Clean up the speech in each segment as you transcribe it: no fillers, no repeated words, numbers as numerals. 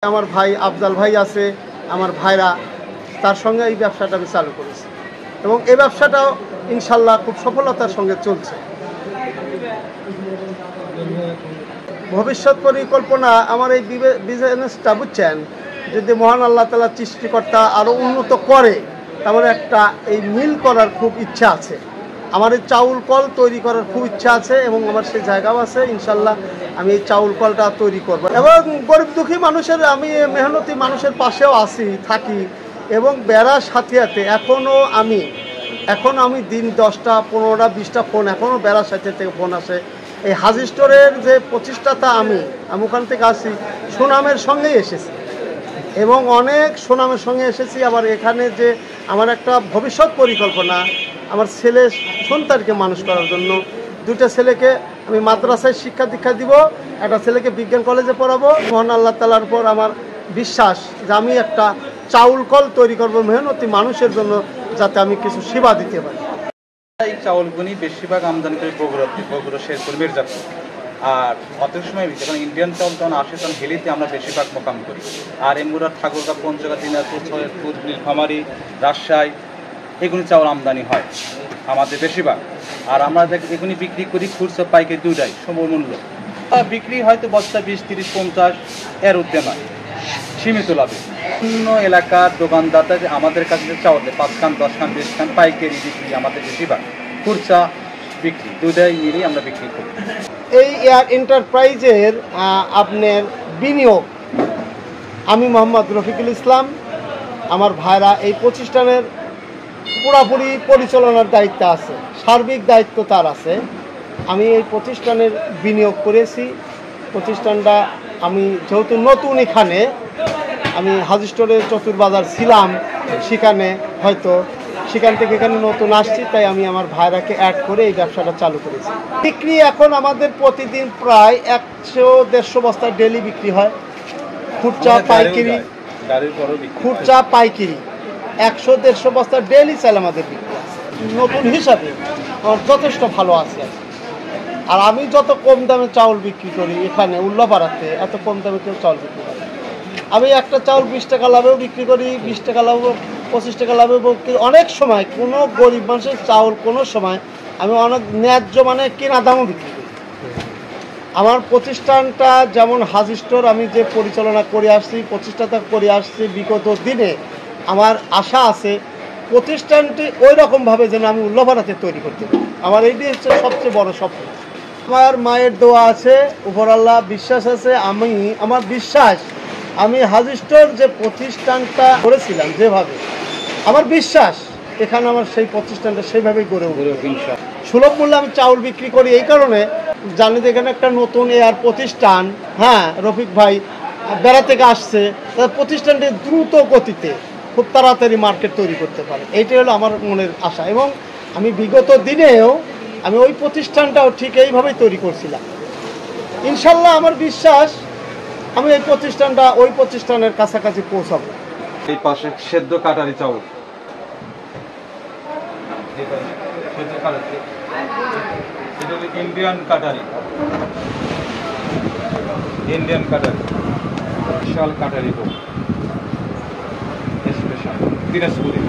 আমার ভাই আফজাল ভাই আছে, আমার ভাইরা, তার সঙ্গে এই ব্যবসাটা আমি চালু করেছি এবং এই ব্যবসাটাও ইনশাল্লাহ খুব সফলতার সঙ্গে চলছে। ভবিষ্যৎ পরিকল্পনা আমার এই বিজনেসটা বুঝছেন, যদি মহান আল্লাহ তাআলা সৃষ্টিকর্তা আরও উন্নত করে, তাহলে একটা এই মিল করার খুব ইচ্ছা আছে। আমার এই চাউল কল তৈরি করার খুব ইচ্ছা আছে এবং আমার সেই জায়গাও আছে। ইনশাল্লাহ আমি এই চাউল কলটা তৈরি করব এবং গরিব দুঃখী মানুষের, আমি মেহনতি মানুষের পাশেও থাকি এবং বেড়ার সাথে সাথে এখন আমি দিন 10টা 15টা 20টা ফোন এখনও বেড়ার সাথে থেকে ফোন আসে। এই হাজি স্টোরের যে প্রতিষ্ঠাতা আমি ওখান থেকে আসি, সুনামের সঙ্গেই এসেছি এবং অনেক সুনামের সঙ্গে এসেছি। আবার এখানে যে আমার একটা ভবিষ্যৎ পরিকল্পনা, আমার ছেলে সন্তানকে মানুষ করার জন্য 2টা ছেলেকে আমি মাদ্রাসায় শিক্ষা দীক্ষা দিব, একটা ছেলেকে বিজ্ঞান কলেজে পড়াবো। মহান আল্লাহ তাআলার উপর আমার বিশ্বাস যে আমি একটা চাউল কল তৈরি করব মেহনতি মানুষের জন্য, যাতে আমি কিছু সেবা দিতে পারি। এই চাউলগুলি বেশিরভাগ আমদানি করে বগুড়া শেরপুর মির্জাপুর। আর অত সময় যখন ইন্ডিয়ান চাউল যখন আসে তখন হিলিতে আমরা বেশিরভাগ মোকাম করি। আর এমুরা, ঠাকুরগাঁ, পঞ্চগড়, দিনাজপুর, সৈয়দপুর, নীলফামারী, রাজশাহী এগুলি চাউল আমদানি হয় আমাদের বেশিরভাগ। আর আমরা এগুলি বিক্রি করি খুচরা পাইকারি দুটাই সমমূল্য। বিক্রি হয়তো বস্তা 20, 30, 50 এর ঊর্ধ্বে নয়, সীমিত লাভে। অন্য এলাকার দোকানদাররা আমাদের কাছে চাউল 5 খান 10 খান 20 খান পাইকারি বিক্রি, আমাদের বেশিরভাগ খুচরা বিক্রি দুটাই মিলিয়ে আমরা বিক্রি করি। এই এয়ার এন্টারপ্রাইজের আপনার বিনিয়োগ, আমি মোহাম্মদ রফিকুল ইসলাম, আমার ভাইরা এই প্রতিষ্ঠানের পুরোপুরি পরিচালনার দায়িত্ব আছে, সার্বিক দায়িত্ব তার আছে। আমি এই প্রতিষ্ঠানের বিনিয়োগ করেছি। প্রতিষ্ঠানটা আমি যেহেতু নতুন, এখানে আমি হাজি স্টোরে চতুর্বাজার ছিলাম, সেখান থেকে এখানে নতুন আসছি, তাই আমি আমার ভাইরাকে অ্যাড করে এই ব্যবসাটা চালু করেছি। বিক্রি এখন আমাদের প্রতিদিন প্রায় 100-150 বস্তা ডেলি বিক্রি হয়, খুচরা পাইকারি। 100-150 বস্তা ডেলি চাল আমাদের বিক্রি আছে। নতুন হিসাবে আমার যথেষ্ট ভালো আছে। আর আমি যত কম দামে চাউল বিক্রি করি এখানে উল্লাপাড়াতে, এত কম দামে কেউ চাউল বিক্রি করে। আমি একটা চাউল 20 টাকা লাভেও বিক্রি করি, 20 টাকা লাভেও, 25 টাকা লাভেও বিক্রি। অনেক সময় কোনো গরিব মানুষের চাউল কোনো সময় আমি অনেক ন্যায্য মানে কেনা দামও বিক্রি করি। আমার প্রতিষ্ঠানটা যেমন হাজি স্টোর আমি যে পরিচালনা করে আসছি, প্রতিষ্ঠাতা করে আসছি বিগত দিনে, আমার আশা আছে প্রতিষ্ঠানটি ওই রকমভাবে যেন আমি উল্লাপাড়াতে তৈরি করতে পারি। আমার এইটি হচ্ছে সবচেয়ে বড় স্বপ্ন। আমার মায়ের দোয়া আছে, উপরআল্লাহ বিশ্বাস আছে। আমার বিশ্বাস আমি হাজি স্টোর যে প্রতিষ্ঠানটা করেছিলাম যেভাবে, আমার বিশ্বাস এখানে আমার সেই প্রতিষ্ঠানটা সেইভাবেই গড়ে উঠবে। সুলভ মূল্যে আমি চাউল বিক্রি করি এই কারণে, জানি যে এখানে একটা নতুন এয়ার প্রতিষ্ঠান, রফিক ভাই বেড়া থেকে আসছে, তার প্রতিষ্ঠানটি দ্রুত গতিতে খুব তাড়াতাড়ি মার্কেট তৈরি করতে পারে, এইটাই হলো আমার মনের আশা। এবং আমি বিগত দিনেও আমি ওই প্রতিষ্ঠানটাও ঠিক এইভাবেই তৈরি করছিলাম। ইনশাল্লাহ আমার বিশ্বাস আমি এই প্রতিষ্ঠানটা ওই প্রতিষ্ঠানের কাছাকাছি পৌঁছাবো। এই পাশে সেদ্ধ কাটারি চাউল, ইন্ডিয়ান কাটারি, বিশাল কাটারি তো স্পেশাল দিনাজপুরি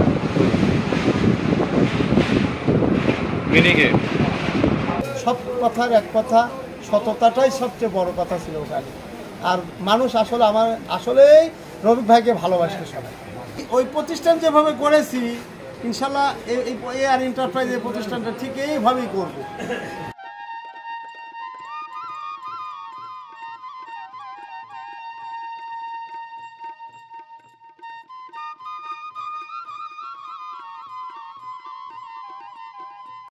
মিনিকে। সব কথার এক কথা, সততাটাই সবচেয়ে বড় কথা ছিল ওখানে। আর মানুষ আসলেই রফিক ভাইকে ভালোবাসে সবাই। ওই প্রতিষ্ঠান যেভাবে করেছি, ইনশাল্লাহ এই এয়ার এন্টারপ্রাইজ এই প্রতিষ্ঠানটা ঠিক এইভাবেই করবো।